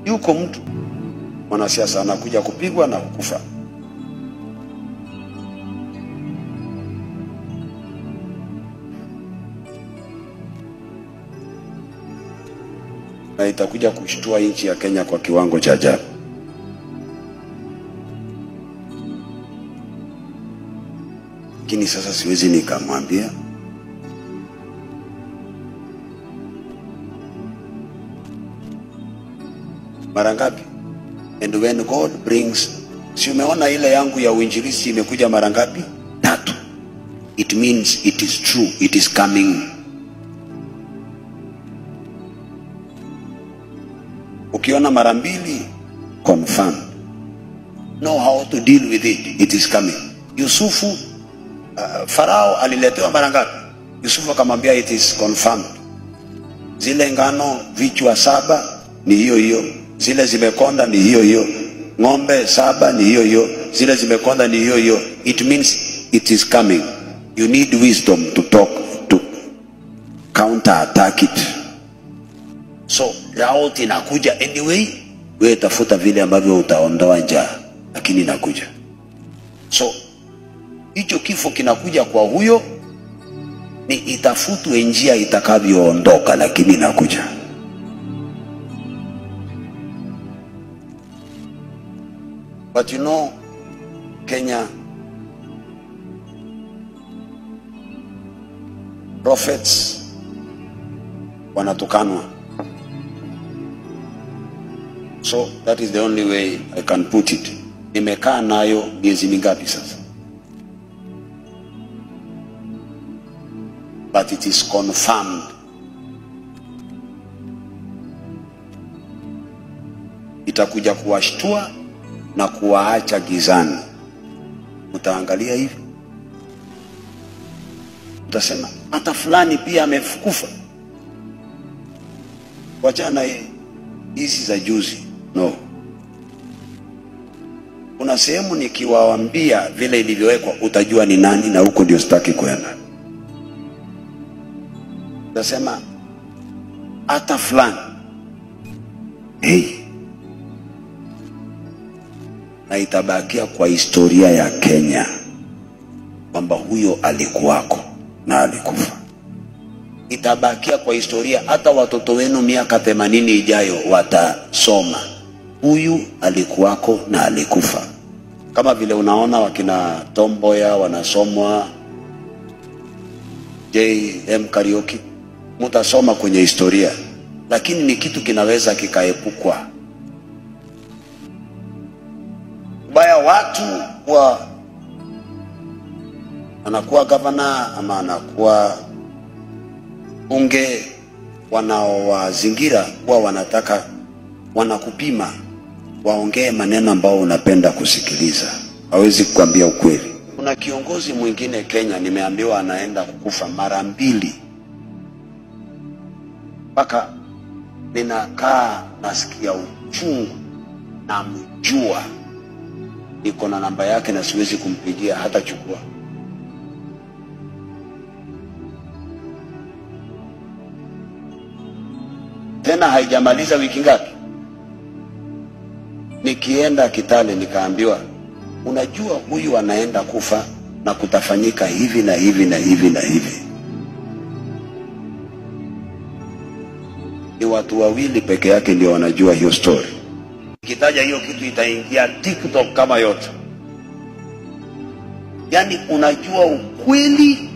Yuko mtu mwanasiasa anakuja kupigwa na kufa. Na itakuja kushtua nchi ya Kenya kwa kiwango cha ajabu. Lakini sasa siwezi nikamwambia. Mara ngapi? And when God brings, si umeona ile yangu ya uinjilisti imekuja mara ngapi? 3. It means it is true, it is coming. Ukiona mara 2, confirm. Know how to deal with it, it is coming. Yusufu, Farao aliletewa mara ngapi? Yusufu akamwambia it is confirmed. Zile ngano vichwa 7 ni hiyo hiyo. Zile zimekonda ni hiyo hiyo. Ng'ombe 7 ni hiyo hiyo. Zile zimekonda ni hiyo hiyo. It means it is coming. You need wisdom to talk, to counter attack it. So drought inakuja anyway, wewe tafuta vile ambavyo utaondoa njaa, lakini inakuja. So hicho kifo kinakuja kwa huyo, ni itafutwe njia itakavyoondoka, lakini inakuja. But you know, Kenya, prophets wanatukanwa. So that is the only way I can put it. Nimekaa nayo miezi mingapi sasa? But it is confirmed. Itakuja kuwashtua na kuwaacha gizani. Utaangalia hivi, utasema hata fulani pia amekufa. Wachana hizi za juzi. No. Kuna sehemu nikiwaambia vile ilivyowekwa utajua ni nani, na huko ndio sitaki kwenda. Utasema hata fulani. Na itabakia kwa historia ya Kenya kwamba huyo alikuwako na alikufa. Itabakia kwa historia, hata watoto wenu miaka 80 ijayo watasoma huyu alikuwako na alikufa. Kama vile unaona wakina Tomboya wanasomwa, JM Kariuki, mutasoma kwenye historia, lakini ni kitu kinaweza kikaepukwa. Baya watu wa anakuwa governor ama anakuwa bunge, wanaowazingira huwa wanataka, wanakupima waongee maneno ambao unapenda kusikiliza. Hawezi kukwambia ukweli. Kuna kiongozi mwingine Kenya nimeambiwa anaenda kukufa mara 2. Mpaka ninakaa nasikia uchungu, na mjua niko na namba yake na siwezi kumpigia hata chukua. Tena haijamaliza wiki ngapi, nikienda Kitale nikaambiwa unajua huyu anaenda kufa na kutafanyika hivi na hivi na hivi na hivi. Ni watu 2 peke yake ndio wanajua hiyo story. Nikitaja hiyo kitu itaingia TikTok kama yote. Yani unajua ukweli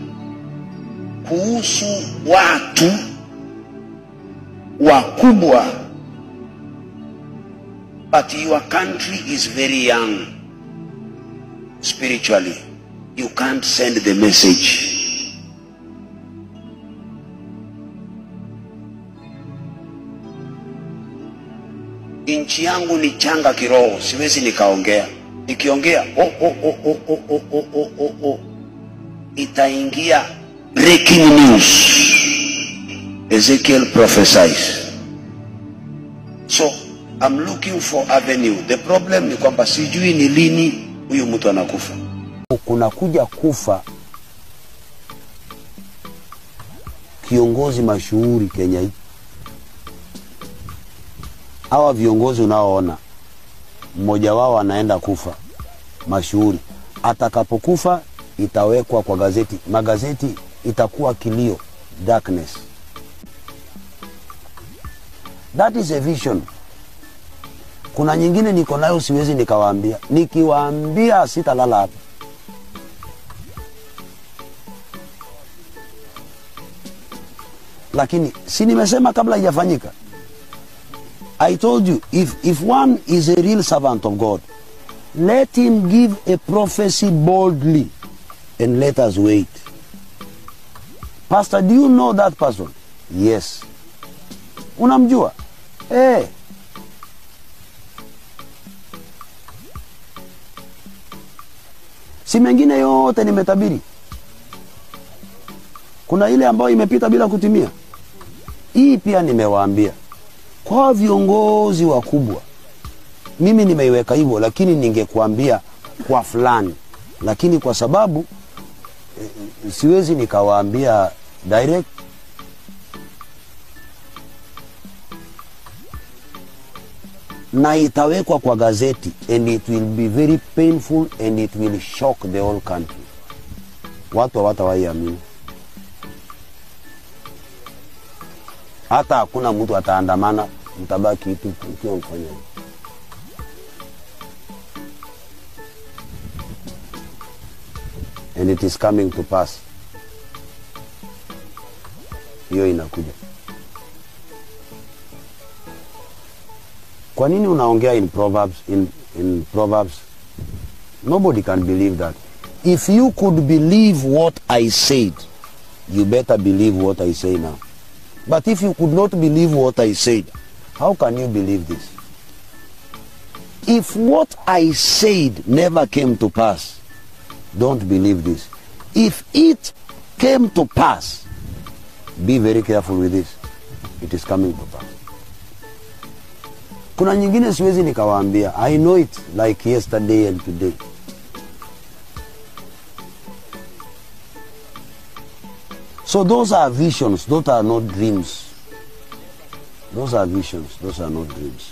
kuhusu watu wakubwa, but your country is very young spiritually. You can't send the message. Nchi yangu ni changa kiroho, siwezi nikaongea. Nikiongea itaingia breaking news. Ezekiel prophesies. So I'm looking for avenue. The problem ni kwamba sijui ni lini huyu mtu anakufa. Kuna kuja kufa kiongozi mashuhuri Kenya hii. hawa viongozi unaoona mmoja wao anaenda kufa mashuhuri, atakapokufa itawekwa kwa gazeti, magazeti itakuwa kilio, darkness. That is a vision. Kuna nyingine niko nayo siwezi nikawaambia, nikiwaambia sitalala hapa. Lakini si nimesema kabla haijafanyika. I told you, if one is a real servant of God, let him give a prophecy boldly and let us wait. Pastor, do you know that person? Yes. Unamjua? Si mengine yote nimetabiri. Kuna ile ambayo imepita bila kutimia. Hii pia nimewaambia. Kwa viongozi wakubwa, mimi nimeiweka hivyo, lakini ningekuambia kwa fulani. Lakini kwa sababu siwezi nikawaambia direct. Na itawekwa kwa gazeti, and it will be very painful and it will shock the whole country. Watu hawatawaamini. Hata hakuna mtu ataandamana, mtabaki tu ukiwa mfanya. And it is coming to pass. Hiyo inakuja. Kwa nini unaongea in Proverbs, in Proverbs? Nobody can believe that. If you could believe what I said, you better believe what I say now. But if you could not believe what I said, how can you believe this? If what I said never came to pass, don't believe this. If it came to pass, be very careful with this. It is coming to pass. Kuna nyingine siwezi nikawaambia. I know it like yesterday and today. So those are visions, those are not dreams. Those are visions, those are not dreams.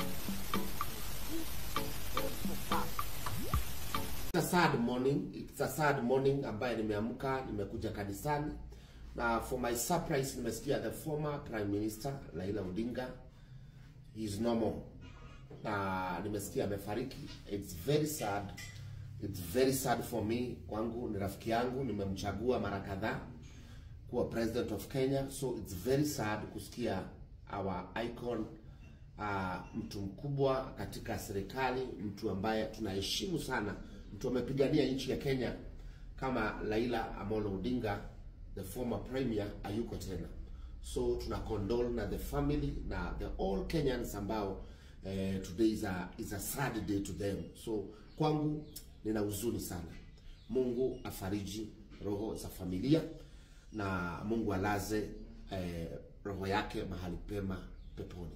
It's a sad morning. It's a sad morning ambaye nimeamka, nimekuja kanisani. Na for my surprise nimesikia the former Prime Minister Raila Odinga is no more. Na nimesikia amefariki. It's very sad. It's very sad for me. Kwangu ni rafiki yangu, nimemchagua mara kadhaa kuwa president of Kenya. So it's very sad kusikia our icon, mtu mkubwa katika serikali, mtu ambaye tunaheshimu sana, mtu amepigania nchi ya Kenya kama Raila Amolo Odinga, the former premier, hayuko tena. So tunakondole na the family na the all Kenyans ambao today is a sad day to them. So kwangu nina huzuni sana. Mungu afariji roho za familia na Mungu alaze roho yake mahali pema peponi.